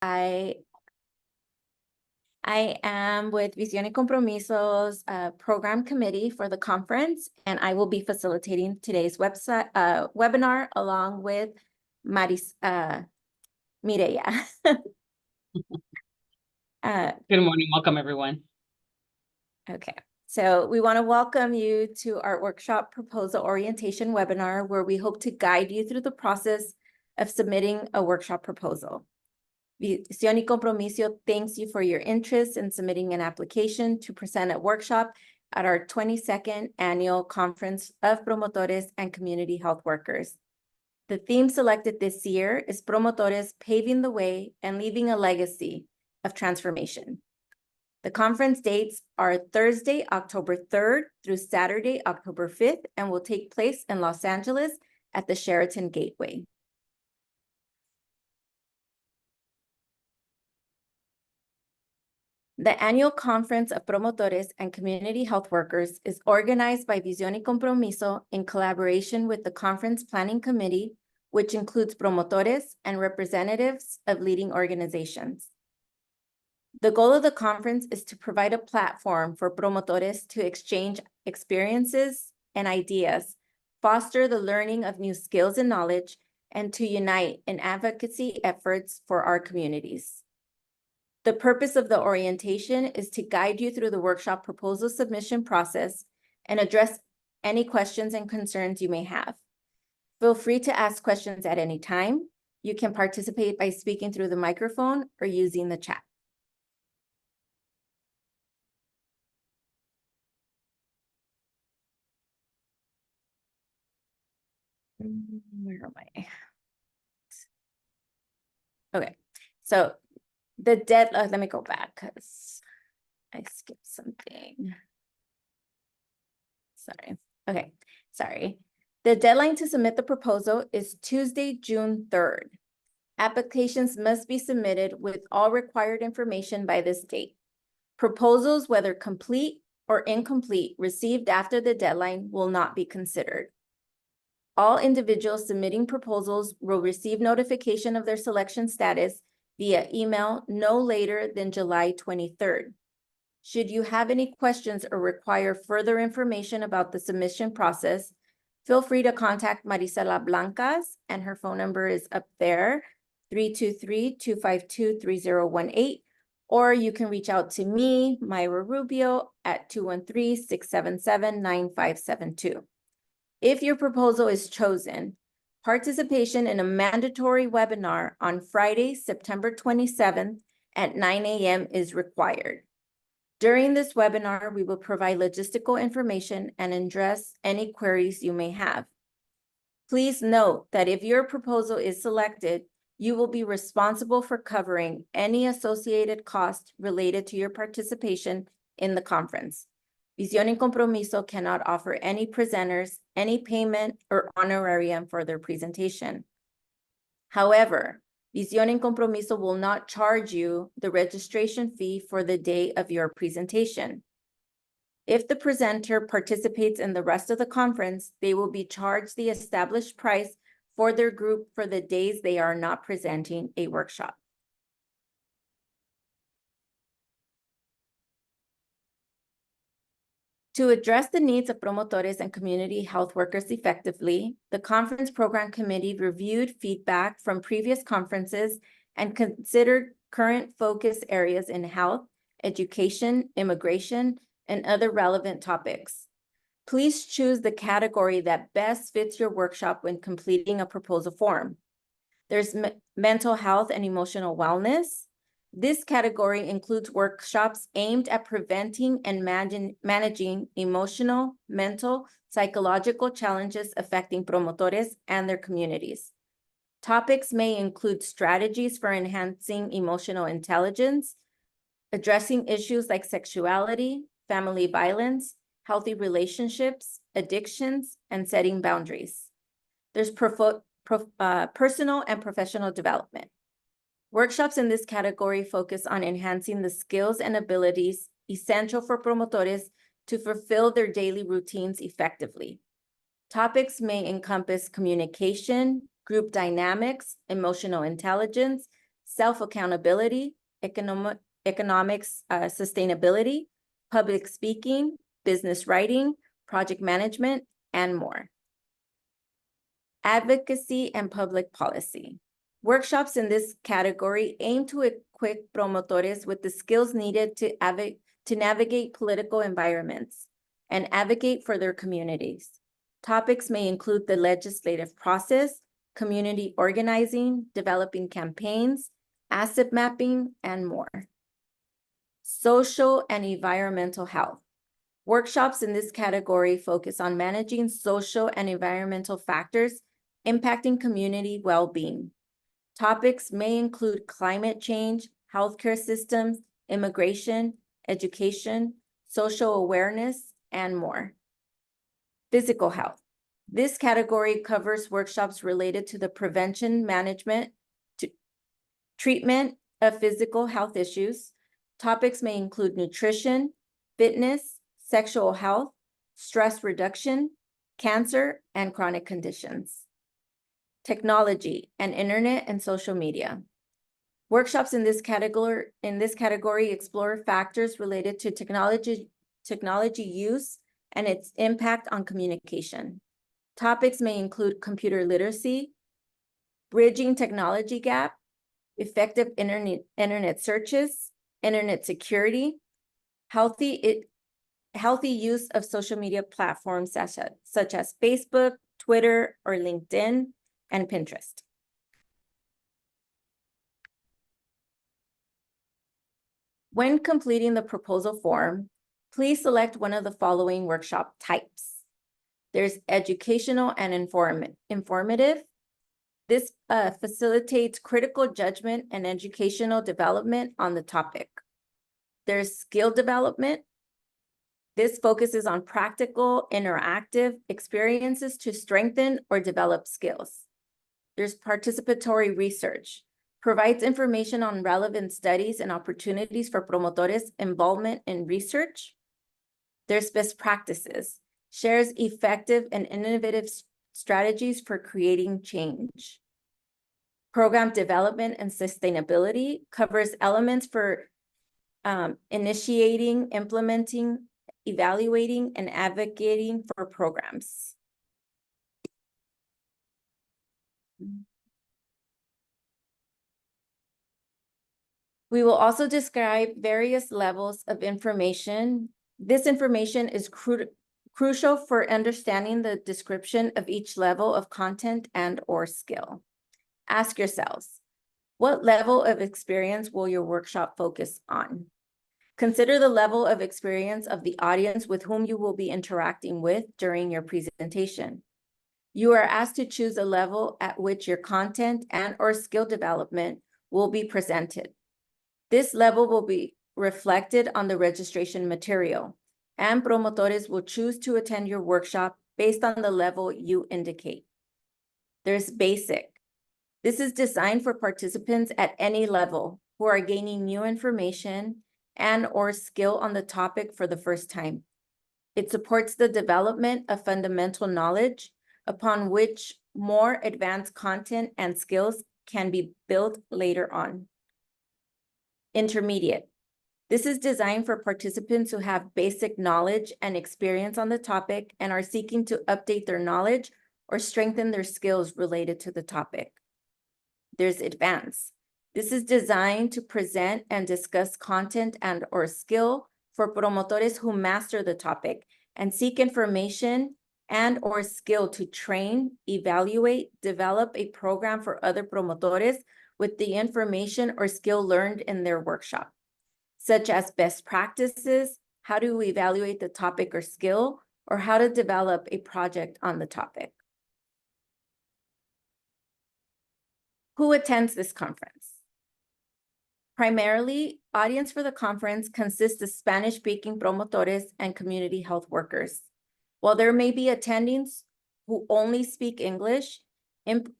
I am with Visión y Compromiso's program committee for the conference, and I will be facilitating today's webinar along with Mireya. Good morning. Welcome, everyone. Okay, so we want to welcome you to our workshop proposal orientation webinar, where we hope to guide you through the process of submitting a workshop proposal. Visión y Compromiso thanks you for your interest in submitting an application to present a workshop at our 22nd Annual Conference of Promotores and Community Health Workers. The theme selected this year is Promotores Paving the Way and Leaving a Legacy of Transformation. The conference dates are Thursday, October 3rd through Saturday, October 5th, and will take place in Los Angeles at the Sheraton Gateway. The annual Conference of Promotores and Community Health Workers is organized by Visión y Compromiso in collaboration with the Conference Planning Committee, which includes promotores and representatives of leading organizations. The goal of the conference is to provide a platform for promotores to exchange experiences and ideas, foster the learning of new skills and knowledge, and to unite in advocacy efforts for our communities. The purpose of the orientation is to guide you through the workshop proposal submission process and address any questions and concerns you may have. Feel free to ask questions at any time. You can participate by speaking through the microphone or using the chat. Where am I? Okay, so the deadline, let me go back because I skipped something. Sorry. Okay, sorry. The deadline to submit the proposal is Tuesday, June 3rd. Applications must be submitted with all required information by this date. Proposals, whether complete or incomplete, received after the deadline will not be considered. All individuals submitting proposals will receive notification of their selection status via email no later than July 23rd. Should you have any questions or require further information about the submission process, feel free to contact Marisela Blancas, and her phone number is up there, 323-252-3018, or you can reach out to me, Myra Rubio, at 213-677-9572. If your proposal is chosen, participation in a mandatory webinar on Friday, September 27th at 9 a.m. is required. During this webinar, we will provide logistical information and address any queries you may have. Please note that if your proposal is selected, you will be responsible for covering any associated costs related to your participation in the conference. Visión y Compromiso cannot offer any presenters any payment or honorarium for their presentation. However, Visión y Compromiso will not charge you the registration fee for the day of your presentation. If the presenter participates in the rest of the conference, they will be charged the established price for their group for the days they are not presenting a workshop. To address the needs of promotores and community health workers effectively, the Conference Program Committee reviewed feedback from previous conferences and considered current focus areas in health, education, immigration, and other relevant topics. Please choose the category that best fits your workshop when completing a proposal form. There's mental health and emotional wellness. This category includes workshops aimed at preventing and managing emotional, mental, psychological challenges affecting promotores and their communities. Topics may include strategies for enhancing emotional intelligence, addressing issues like sexuality, family violence, healthy relationships, addictions, and setting boundaries. There's personal and professional development. Workshops in this category focus on enhancing the skills and abilities essential for promotores to fulfill their daily routines effectively. Topics may encompass communication, group dynamics, emotional intelligence, self-accountability, economics sustainability, public speaking, business writing, project management, and more. Advocacy and public policy. Workshops in this category aim to equip promotores with the skills needed to navigate political environments and advocate for their communities. Topics may include the legislative process, community organizing, developing campaigns, asset mapping, and more. Social and environmental health. Workshops in this category focus on managing social and environmental factors impacting community well-being. Topics may include climate change, healthcare systems, immigration, education, social awareness, and more. Physical health. This category covers workshops related to the prevention, management, treatment of physical health issues. Topics may include nutrition, fitness, sexual health, stress reduction, cancer, and chronic conditions. Technology and internet and social media. Workshops in this category explore factors related to technology use and its impact on communication. Topics may include computer literacy, bridging technology gap, effective internet searches, internet security, healthy use of social media platforms such as Facebook, Twitter, or LinkedIn, and Pinterest. When completing the proposal form, please select one of the following workshop types. There's educational and informative. This facilitates critical judgment and educational development on the topic. There's skill development. This focuses on practical, interactive experiences to strengthen or develop skills. There's participatory research. Provides information on relevant studies and opportunities for promotores' involvement in research. There's best practices. Shares effective and innovative strategies for creating change. Program development and sustainability covers elements for initiating, implementing, evaluating, and advocating for programs. We will also describe various levels of information. This information is crucial for understanding the description of each level of content and/or skill. Ask yourselves, what level of experience will your workshop focus on? Consider the level of experience of the audience with whom you will be interacting with during your presentation. You are asked to choose a level at which your content and/or skill development will be presented. This level will be reflected on the registration material, and promotores will choose to attend your workshop based on the level you indicate. There's basic. This is designed for participants at any level who are gaining new information and/or skill on the topic for the first time. It supports the development of fundamental knowledge upon which more advanced content and skills can be built later on. Intermediate. This is designed for participants who have basic knowledge and experience on the topic and are seeking to update their knowledge or strengthen their skills related to the topic. There's advanced. This is designed to present and discuss content and/or skill for promotores who master the topic and seek information and/or skill to train, evaluate, develop a program for other promotores with the information or skill learned in their workshop, such as best practices, how to evaluate the topic or skill, or how to develop a project on the topic. Who attends this conference? Primarily, audience for the conference consists of Spanish-speaking promotores and community health workers. While there may be attendings who only speak English,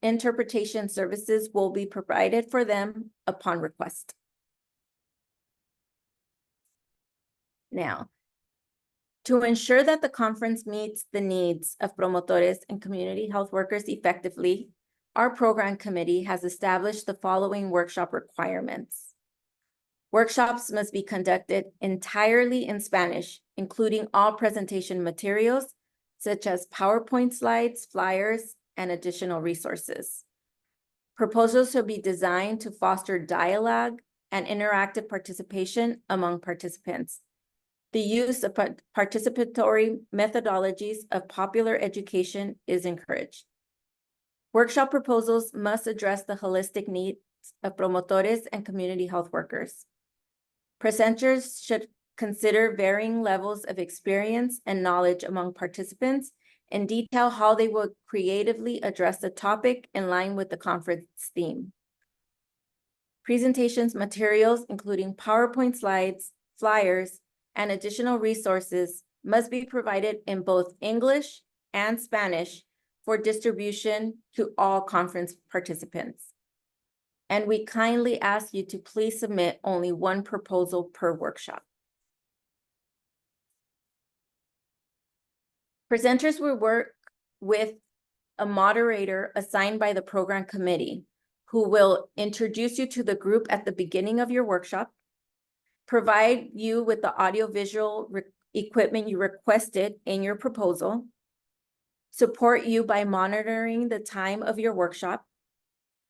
interpretation services will be provided for them upon request. Now, to ensure that the conference meets the needs of promotores and community health workers effectively, our program committee has established the following workshop requirements. Workshops must be conducted entirely in Spanish, including all presentation materials, such as PowerPoint slides, flyers, and additional resources. Proposals should be designed to foster dialogue and interactive participation among participants. The use of participatory methodologies of popular education is encouraged. Workshop proposals must address the holistic needs of promotores and community health workers. Presenters should consider varying levels of experience and knowledge among participants and detail how they will creatively address the topic in line with the conference theme. Presentations materials, including PowerPoint slides, flyers, and additional resources must be provided in both English and Spanish for distribution to all conference participants. And we kindly ask you to please submit only one proposal per workshop. Presenters will work with a moderator assigned by the program committee who will introduce you to the group at the beginning of your workshop, provide you with the audiovisual equipment you requested in your proposal, support you by monitoring the time of your workshop,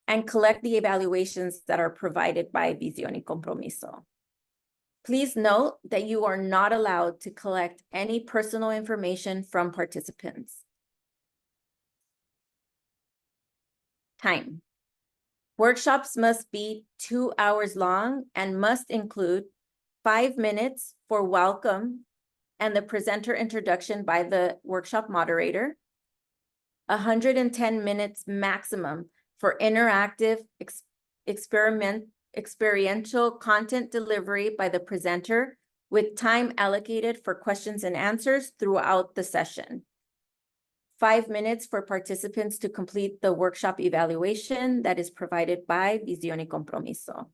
and collect the evaluations that are provided by Visión y Compromiso. Please note that you are not allowed to collect any personal information from participants. Time. Workshops must be 2 hours long and must include 5 minutes for welcome and the presenter introduction by the workshop moderator, 110 minutes maximum for interactive experiential content delivery by the presenter with time allocated for questions and answers throughout the session. 5 minutes for participants to complete the workshop evaluation that is provided by Visión y Compromiso.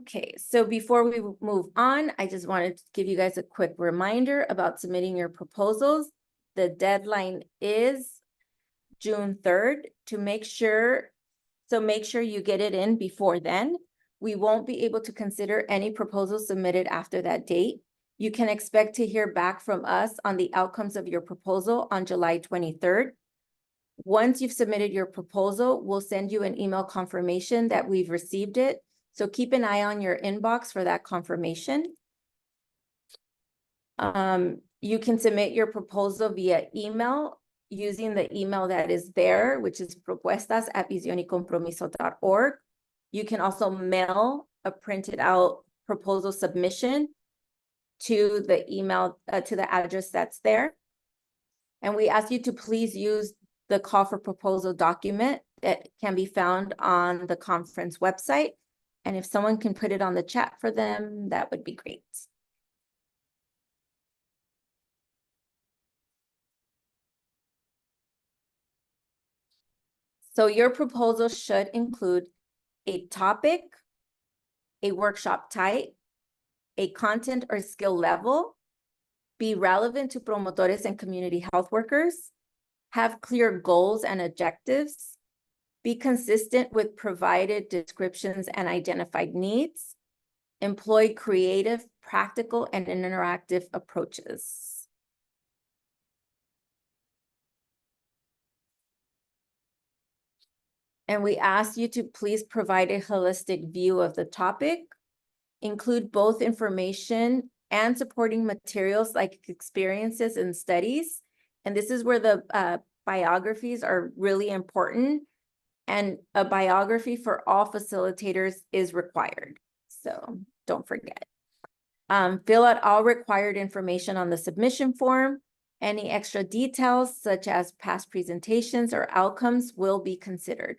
Okay, so before we move on, I just wanted to give you guys a quick reminder about submitting your proposals. The deadline is June 3rd to make sure you get it in before then. We won't be able to consider any proposals submitted after that date. You can expect to hear back from us on the outcomes of your proposal on July 23rd. Once you've submitted your proposal, we'll send you an email confirmation that we've received it. So keep an eye on your inbox for that confirmation. You can submit your proposal via email using the email that is there, which is propuestas@visionycompromiso.org. You can also mail a printed out proposal submission to the email, to the address that's there. And we ask you to please use the call for proposal document that can be found on the conference website. And if someone can put it on the chat for them, that would be great. So your proposal should include a topic, a workshop type, a content or skill level, be relevant to promotores and community health workers, have clear goals and objectives, be consistent with provided descriptions and identified needs, employ creative, practical, and interactive approaches. And we ask you to please provide a holistic view of the topic, include both information and supporting materials like experiences and studies. And this is where the biographies are really important. And a biography for all facilitators is required. So don't forget. Fill out all required information on the submission form. Any extra details, such as past presentations or outcomes, will be considered.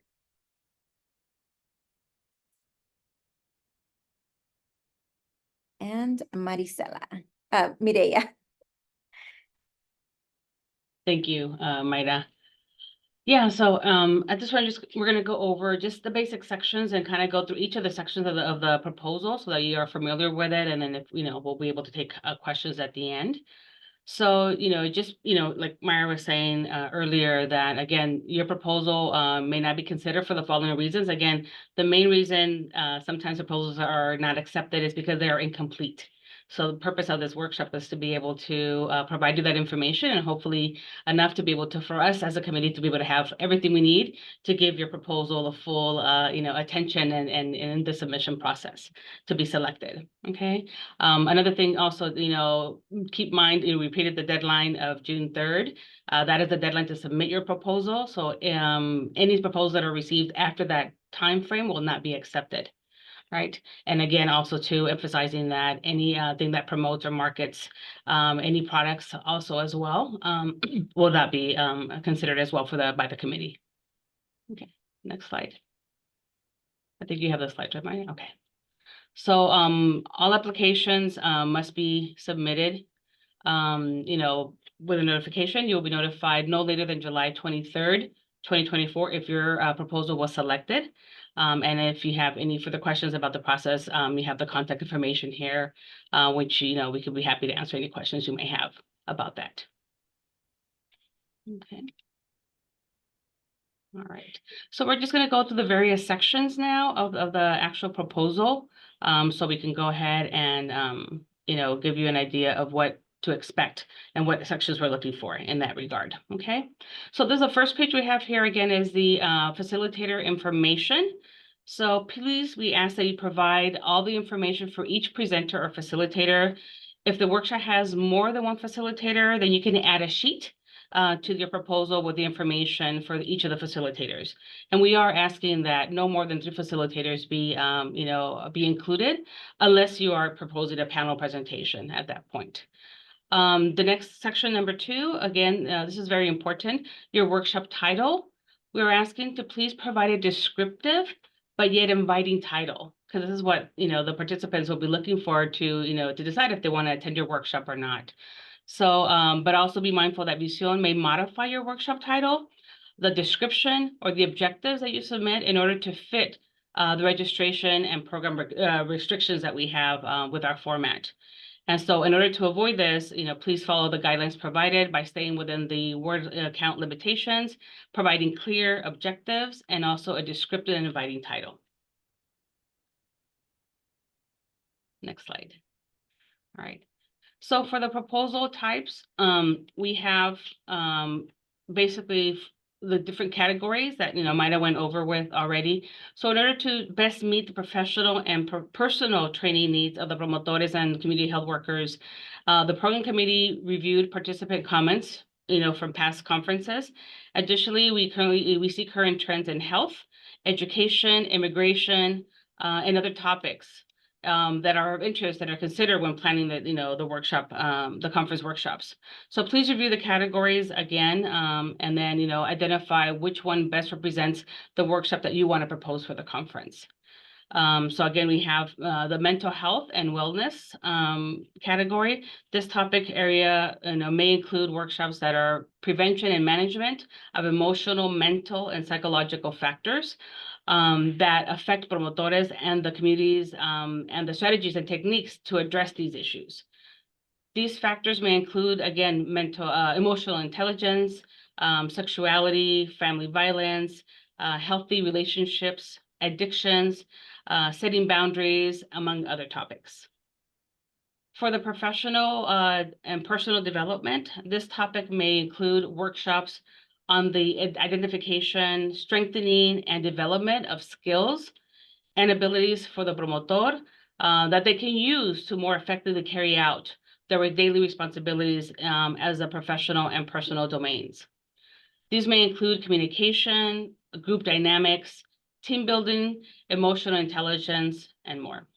And Mireya. Thank you, Mayra. Yeah, so at this point, we're going to go over just the basic sections and kind of go through each of the sections of the proposal so that you are familiar with it, and then if we'll be able to take questions at the end. So, just, like Myra was saying earlier, that again, your proposal may not be considered for the following reasons. Again, the main reason sometimes proposals are not accepted is because they are incomplete. So the purpose of this workshop is to be able to provide you that information and hopefully enough to be able to, for us as a committee, to be able to have everything we need to give your proposal a full, attention and in the submission process to be selected. Okay. Another thing also, keep in mind, we repeated the deadline of June 3rd. That is the deadline to submit your proposal. So any proposals that are received after that time frame will not be accepted. Right. And again, also to emphasizing that any thing that promotes or markets any products also as well will not be considered as well by the committee. Okay, next slide. I think you have the slide, right, Maya? Okay. So all applications must be submitted with a notification. You'll be notified no later than July 23rd, 2024, if your proposal was selected. And if you have any further questions about the process, you have the contact information here, which, we could be happy to answer any questions you may have about that. Okay. All right. So we're just going to go through the various sections now of the actual proposal. So we can go ahead and, give you an idea of what to expect and what sections we're looking for in that regard. Okay. So there's the first page we have here again is the facilitator information. So please, we ask that you provide all the information for each presenter or facilitator. If the workshop has more than one facilitator, then you can add a sheet to your proposal with the information for each of the facilitators. And we are asking that no more than 3 facilitators be included unless you are proposing a panel presentation at that point. The next section, number 2, again, this is very important, your workshop title. We're asking to please provide a descriptive but yet inviting title, because this is what, the participants will be looking for to decide if they want to attend your workshop or not. So, but also be mindful that Visión may modify your workshop title, the description, or the objectives that you submit in order to fit the registration and program restrictions that we have with our format. And so in order to avoid this, please follow the guidelines provided by staying within the word count limitations, providing clear objectives, and also a descriptive and inviting title. Next slide. All right. So for the proposal types, we have basically the different categories that, Maida went over with already. So in order to best meet the professional and personal training needs of the promotores and community health workers, the program committee reviewed participant comments, from past conferences. Additionally, we see current trends in health, education, immigration, and other topics that are of interest that are considered when planning the workshop, the conference workshops. So please review the categories again, and then, identify which one best represents the workshop that you want to propose for the conference. So again, we have the mental health and wellness category. This topic area may include workshops that are prevention and management of emotional, mental, and psychological factors that affect promotores and the communities and the strategies and techniques to address these issues. These factors may include, again, emotional intelligence, sexuality, family violence, healthy relationships, addictions, setting boundaries, among other topics. For the professional and personal development, this topic may include workshops on the identification, strengthening, and development of skills and abilities for the promotor that they can use to more effectively carry out their daily responsibilities as a professional and personal domains. These may include communication, group dynamics, team building, emotional intelligence, and more.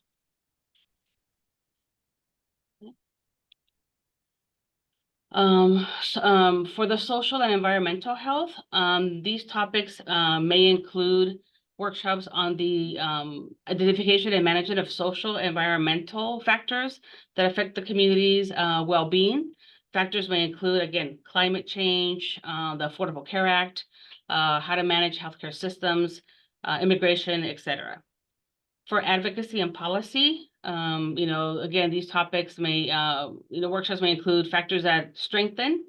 For the social and environmental health, these topics may include workshops on the identification and management of social and environmental factors that affect the community's well-being. Factors may include, again, climate change, the Affordable Care Act, how to manage healthcare systems, immigration, et cetera. For advocacy and policy, again, these topics may, workshops may include factors that strengthen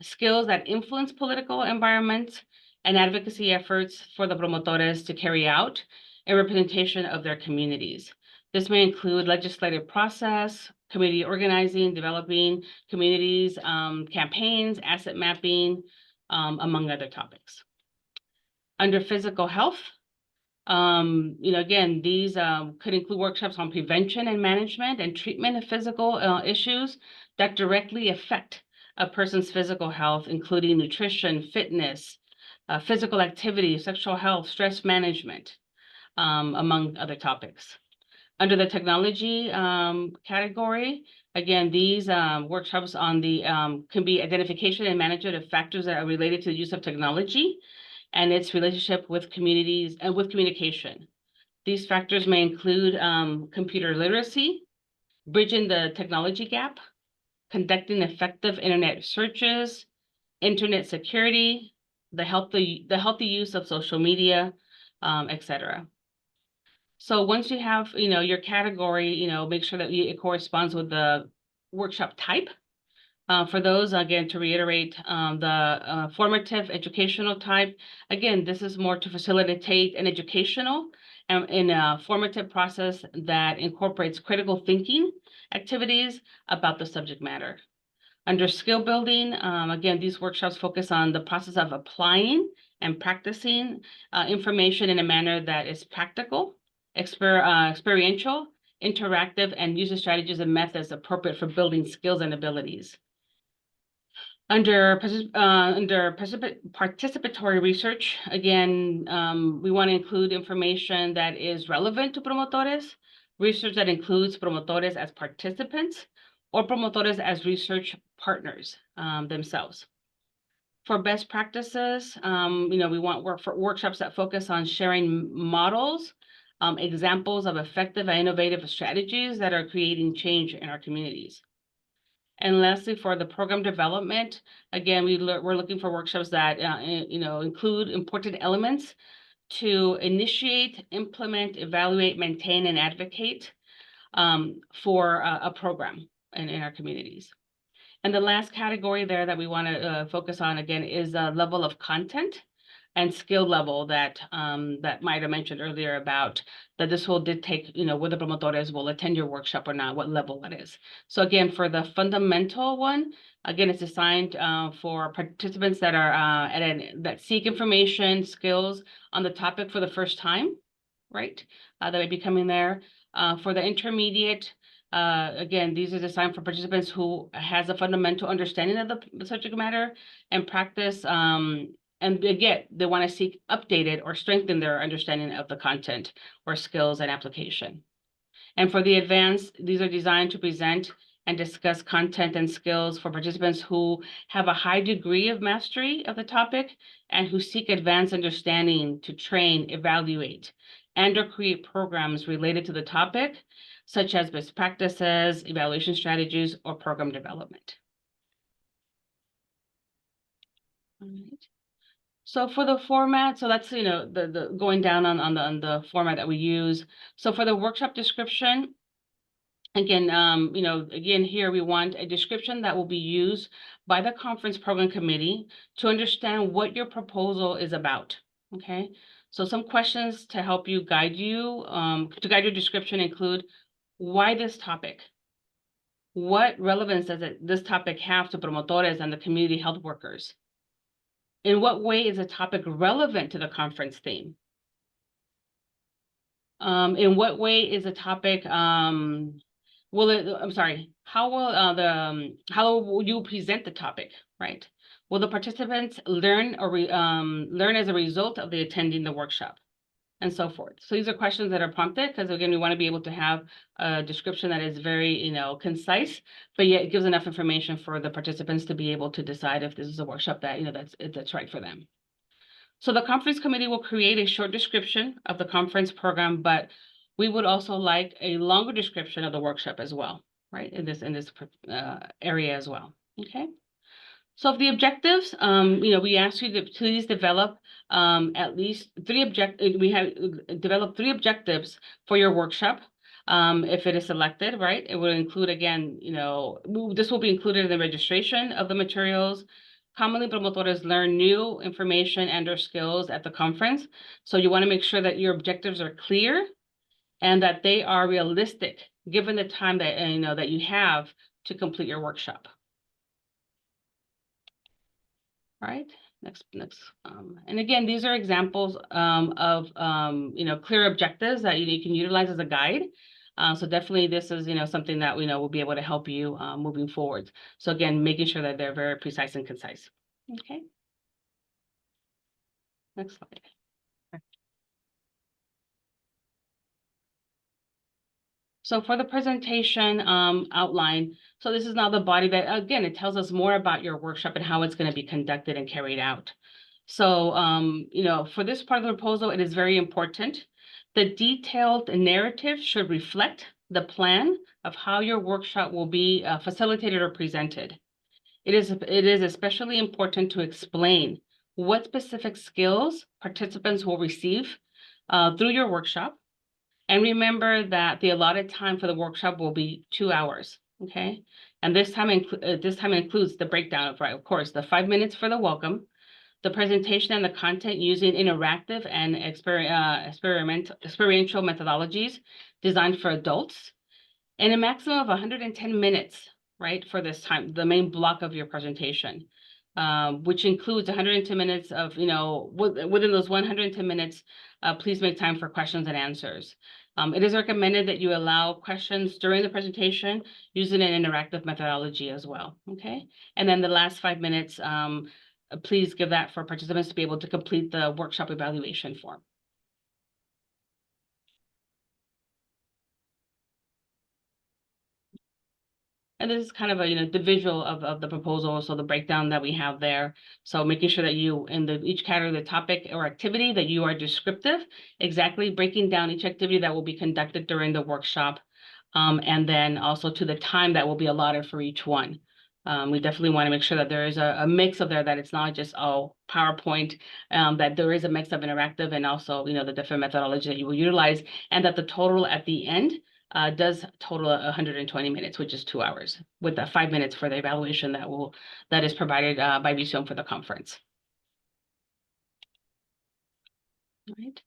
skills that influence political environments and advocacy efforts for the promotores to carry out a representation of their communities. This may include legislative process, community organizing, developing communities, campaigns, asset mapping, among other topics. Under physical health, again, these could include workshops on prevention and management and treatment of physical issues that directly affect a person's physical health, including nutrition, fitness, physical activity, sexual health, stress management, among other topics. Under the technology category, again, these workshops on the can be identification and management of factors that are related to the use of technology and its relationship with communities and with communication. These factors may include computer literacy, bridging the technology gap, conducting effective internet searches, internet security, the healthy use of social media, et cetera. So once you have, your category, make sure that it corresponds with the workshop type. For those, again, to reiterate, the formative educational type, again, this is more to facilitate an educational and in a formative process that incorporates critical thinking activities about the subject matter. Under skill building, again, these workshops focus on the process of applying and practicing information in a manner that is practical, experiential, interactive, and uses strategies and methods appropriate for building skills and abilities. Under participatory research, again, we want to include information that is relevant to promotores, research that includes promotores as participants or promotores as research partners themselves. For best practices, we want workshops that focus on sharing models, examples of effective and innovative strategies that are creating change in our communities. And lastly, for the program development, again, we're looking for workshops that, include important elements to initiate, implement, evaluate, maintain, and advocate for a program in our communities. And the last category there that we want to focus on, again, is the level of content and skill level that Mayra mentioned earlier about that this will dictate, whether promotores will attend your workshop or not, what level it is. So again, for the fundamental one, again, it's designed for participants that are that seek information, skills on the topic for the first time, right? That may be coming there. For the intermediate, again, these are designed for participants who has a fundamental understanding of the subject matter and practice. And again, they want to seek updated or strengthen their understanding of the content or skills and application. And for the advanced, these are designed to present and discuss content and skills for participants who have a high degree of mastery of the topic and who seek advanced understanding to train, evaluate, and or create programs related to the topic, such as best practices, evaluation strategies, or program development. All right. So for the format, so that's, the going down on the format that we use. So for the workshop description, again, again, here we want a description that will be used by the conference program committee to understand what your proposal is about, okay? So some questions to help you guide to guide your description include, why this topic? What relevance does this topic have to promotores and the community health workers? In what way is a topic relevant to the conference theme? In what way is a topic, how will you present the topic, right? Will the participants learn learn as a result of the attending the workshop? And so forth. So these are questions that are prompted because, again, we want to be able to have a description that is very, concise, but yet it gives enough information for the participants to be able to decide if this is a workshop that, that's right for them. So the conference committee will create a short description of the conference program, but we would also like a longer description of the workshop as well, right? In this area as well. Okay. So the objectives, we ask you to please develop at least develop 3 objectives for your workshop. If it is selected, right, it will include, again, this will be included in the registration of the materials. Commonly, promotores learn new information and/or skills at the conference. So you want to make sure that your objectives are clear and that they are realistic, given the time that, that you have to complete your workshop. Right, next, and again, these are examples of clear objectives that you can utilize as a guide. So definitely this is something that will be able to help you moving forward. So again, making sure that they're very precise and concise. Okay. Next slide. So for the presentation outline, so this is now the body that, again, it tells us more about your workshop and how it's going to be conducted and carried out. So, for this part of the proposal, it is very important. The detailed narrative should reflect the plan of how your workshop will be facilitated or presented. It is especially important to explain what specific skills participants will receive through your workshop. And remember that the allotted time for the workshop will be 2 hours, okay? And this time includes the breakdown of, right, of course, the 5 minutes for the welcome, the presentation and the content using interactive and experiential methodologies designed for adults, and a maximum of 110 minutes, right, for this time, the main block of your presentation, which includes 110 minutes of, within those 110 minutes, please make time for questions and answers. It is recommended that you allow questions during the presentation using an interactive methodology as well, okay? And then the last 5 minutes, please give that for participants to be able to complete the workshop evaluation form. And this is kind of a, the visual of the proposal, so the breakdown that we have there. So making sure that you, in each category, the topic or activity, that you are descriptive, exactly breaking down each activity that will be conducted during the workshop. And then also to the time that will be allotted for each one. We definitely want to make sure that there is a mix of there, that it's not just PowerPoint, that there is a mix of interactive and also, the different methodology that you will utilize, and that the total at the end does total 120 minutes, which is 2 hours, with the 5 minutes for the evaluation that is provided by Visión for the conference. All right.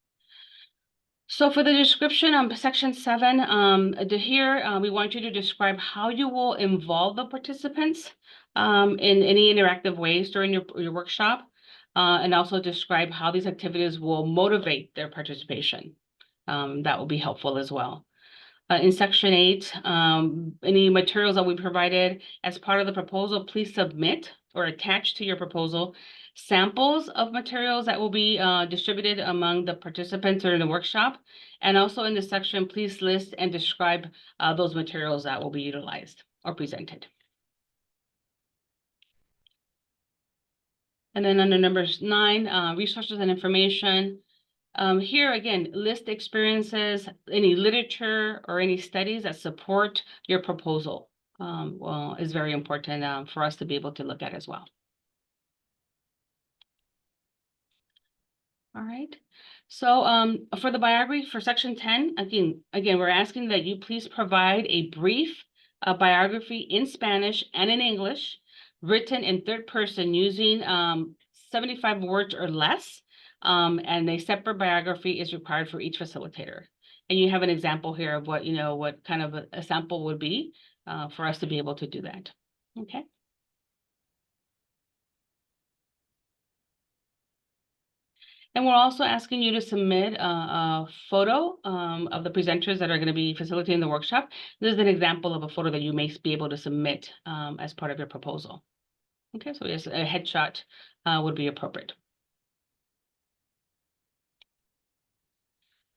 So for the description on section 7, here we want you to describe how you will involve the participants in any interactive ways during your workshop, and also describe how these activities will motivate their participation. That will be helpful as well. In section 8, any materials that we provided as part of the proposal, please submit or attach to your proposal samples of materials that will be distributed among the participants during the workshop. And also in this section, please list and describe those materials that will be utilized or presented. And then under number 9, resources and information. Here again, list experiences, any literature or any studies that support your proposal is very important for us to be able to look at as well. All right. So for the biography for section 10, again, we're asking that you please provide a brief biography in Spanish and in English, written in third person using 75 words or less. And a separate biography is required for each facilitator. And you have an example here of what, what kind of a sample would be for us to be able to do that. Okay. And we're also asking you to submit a photo of the presenters that are going to be facilitating the workshop. This is an example of a photo that you may be able to submit as part of your proposal. Okay, so yes, a headshot would be appropriate.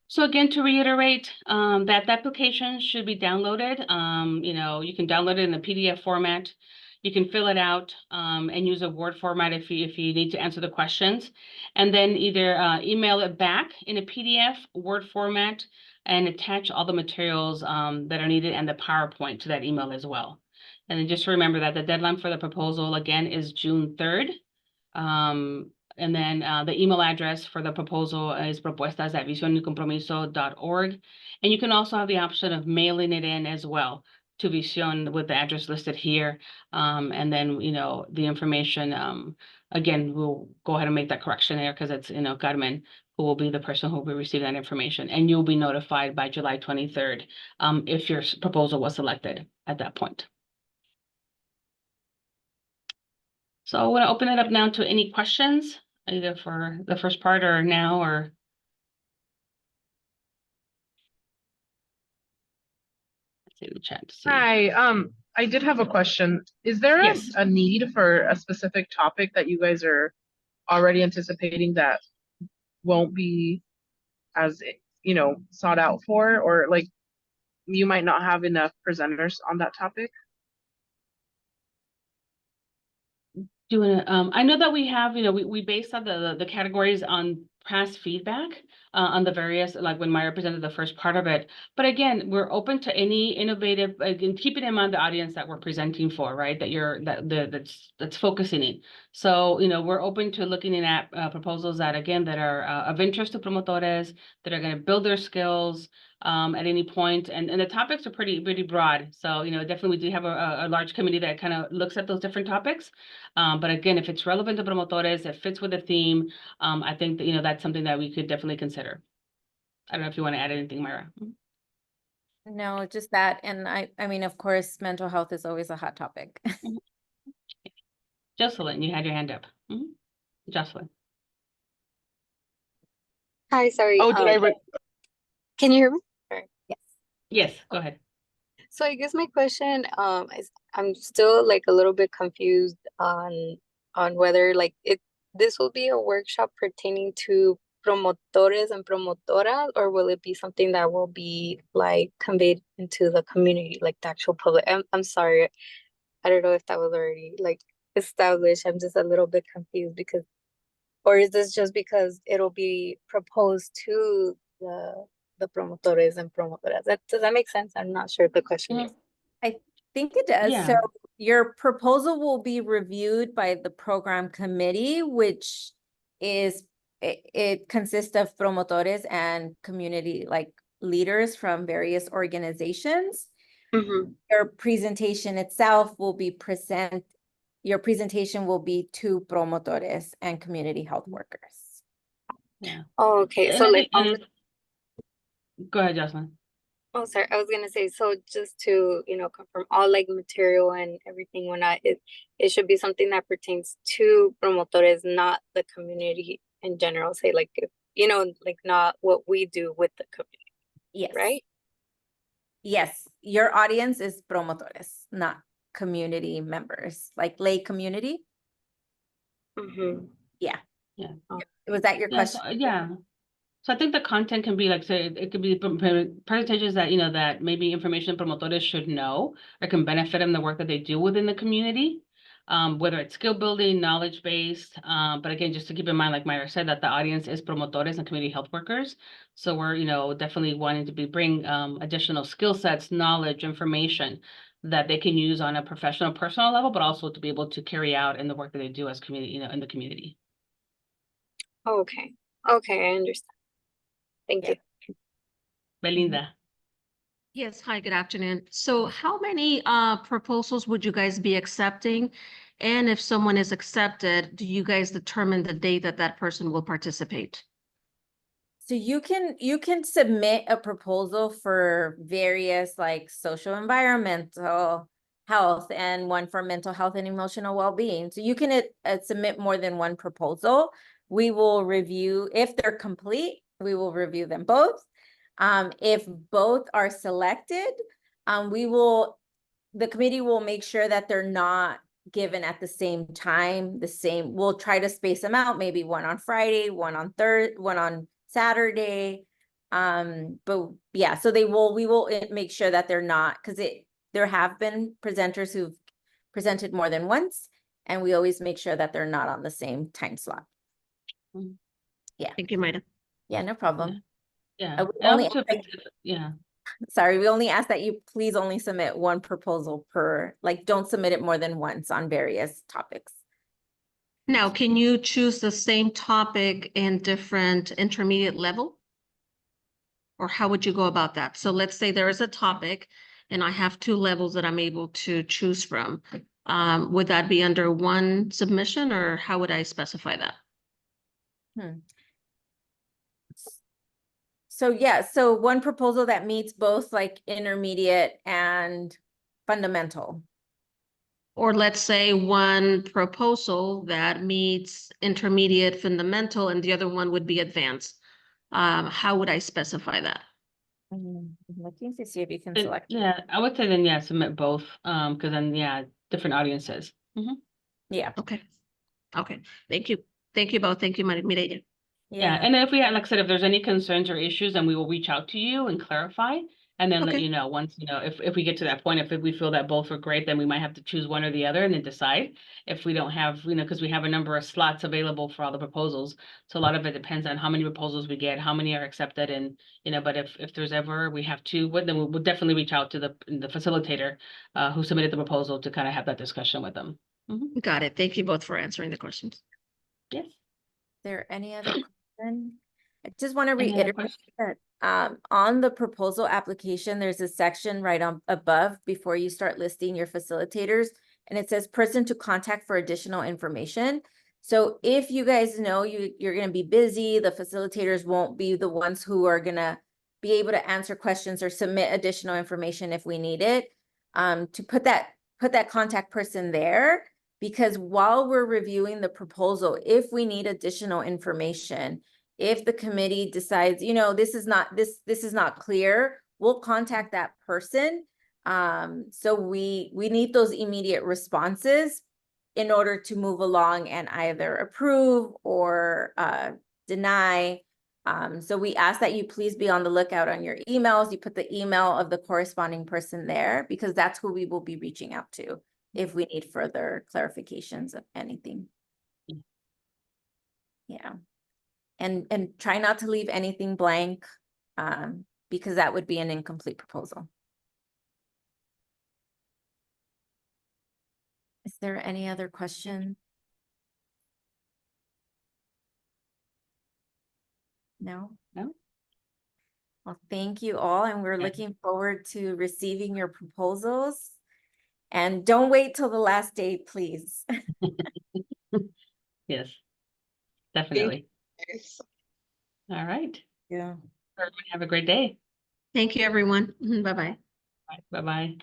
So again, to reiterate, that the application should be downloaded. You can download it in a PDF format. You can fill it out and use a Word format if you need to answer the questions, and then either email it back in a PDF, Word format, and attach all the materials that are needed and the PowerPoint to that email as well. And then just remember that the deadline for the proposal again is June 3rd. And then the email address for the proposal is propuestas@visionycompromiso.org. And you can also have the option of mailing it in as well to Visión with the address listed here. And then, the information, again, we'll go ahead and make that correction there because it's, Carmen, who will be the person who will be receiving that information. And you'll be notified by July 23rd if your proposal was selected at that point. So I want to open it up now to any questions, either for the first part or now, or. Let's see the chat to see. Hi, I did have a question. Is there Yes. a need for a specific topic that you guys are already anticipating that won't be as, sought out for, or like you might not have enough presenters on that topic? I know that we have, we based on the categories on past feedback on the various, like when Myra presented the first part of it. But again, we're open to any innovative, again, keeping in mind the audience that we're presenting for, right? That's focusing in. So, we're open to looking at proposals that, again, that are of interest to promotores, that are going to build their skills at any point. And the topics are pretty broad. So, definitely we do have a large committee that kind of looks at those different topics. But again, if it's relevant to promotores, it fits with the theme, I think that, that's something that we could definitely consider. I don't know if you want to add anything, Myra. No, just that. And I mean, of course, mental health is always a hot topic. Jocelyn, you had your hand up. Jocelyn. Hi, sorry. Oh, Can you hear me? Yes. Yes, go ahead. So I guess my question is I'm still like a little bit confused on whether like this will be a workshop pertaining to promotores and promotoras, or will it be something that will be like conveyed into the community, like the actual public? I'm sorry. I don't know if that was already like established. I'm just a little bit confused because, or is this just because it'll be proposed to the promotores and promotoras? Does that make sense? I'm not sure the question is. I think it does. Yeah. So your proposal will be reviewed by the program committee, which is, it consists of promotores and community like leaders from various organizations. Mm-hmm. Your presentation itself will be your presentation will be to promotores and community health workers. Yeah. Oh, okay. And So I like, think- go ahead, Jocelyn. oh, sorry. I was gonna say, so just to, confirm all like material and everything, when it should be something that pertains to promotores, not the community in general. Say like, if, like not what we do with the community, Yes. right? Yes, your audience is promotores, not community members, like lay community. Mm-hmm. Yeah. Yeah. Was that your question? Yeah. So I think the content can be like, say, it could be presentations that, that maybe information promotores should know or can benefit in the work that they do within the community, whether it's skill building, knowledge based. But again, just to keep in mind, like Myra said, that the audience is promotores and community health workers. So we're, definitely wanting to bring additional skill sets, knowledge, information that they can use on a professional, personal level, but also to be able to carry out in the work that they do as community, in the community. Okay. Okay, I understand. Thank you. Belinda. Yes, hi, good afternoon. So how many proposals would you guys be accepting? And if someone is accepted, do you guys determine the date that that person will participate? So you can submit a proposal for various like social environmental health and one for mental health and emotional well-being. So you can submit more than one proposal. We will review, if they're complete, we will review them both. If both are selected, the committee will make sure that they're not given at the same time, we'll try to space them out, maybe one on Friday, one on Saturday. But yeah, so we will make sure that they're not, because there have been presenters who've presented more than once, and we always make sure that they're not on the same time slot. Yeah. Thank you, Maida. Yeah, no problem. Yeah. I would only Yeah. Sorry, we only ask that you please only submit one proposal per, like, don't submit it more than once on various topics. Now, can you choose the same topic in different intermediate level? Or how would you go about that? So let's say there is a topic and I have 2 levels that I'm able to choose from. Would that be under one submission or how would I specify that? So yeah, so one proposal that meets both like intermediate and fundamental. Or let's say one proposal that meets intermediate fundamental and the other one would be advanced. How would I specify that? I'm looking to see if you can And, select. yeah, I would say then, yeah, submit both, because then, yeah, different audiences. Yeah, Okay. Okay. Thank you. Thank you both. Thank you, Mireya. Yeah, yeah. and then if we had, like I said, if there's any concerns or issues, then we will reach out to you and clarify. And then let Okay. you know once, if we get to that point, if we feel that both are great, then we might have to choose one or the other and then decide. If we don't have, because we have a number of slots available for all the proposals. So a lot of it depends on how many proposals we get, how many are accepted, and, but if there's ever, we have two, then we'll definitely reach out to the facilitator who submitted the proposal to kind of have that discussion with them. Got it. Thank you both for answering the questions. Yes. There any other question? I just want to Any other reiterate questions? that on the proposal application, there's a section right on above before you start listing your facilitators, and it says person to contact for additional information. So if you guys know you're going to be busy, the facilitators won't be the ones who are going to be able to answer questions or submit additional information if we need it, to put that contact person there. Because while we're reviewing the proposal, if we need additional information, if the committee decides, this is not clear, we'll contact that person. So we need those immediate responses in order to move along and either approve or deny. So we ask that you please be on the lookout on your emails. You put the email of the corresponding person there because that's who we will be reaching out to if we need further clarifications of anything. Yeah. And try not to leave anything blank, because that would be an incomplete proposal. Is there any other question? No? No. Well, thank you all, and we're Okay. looking forward to receiving your proposals. And don't wait till the last day, please. Yes, definitely. All right. Yeah. Everyone have a great day. Thank you, everyone. Bye-bye. Bye-bye.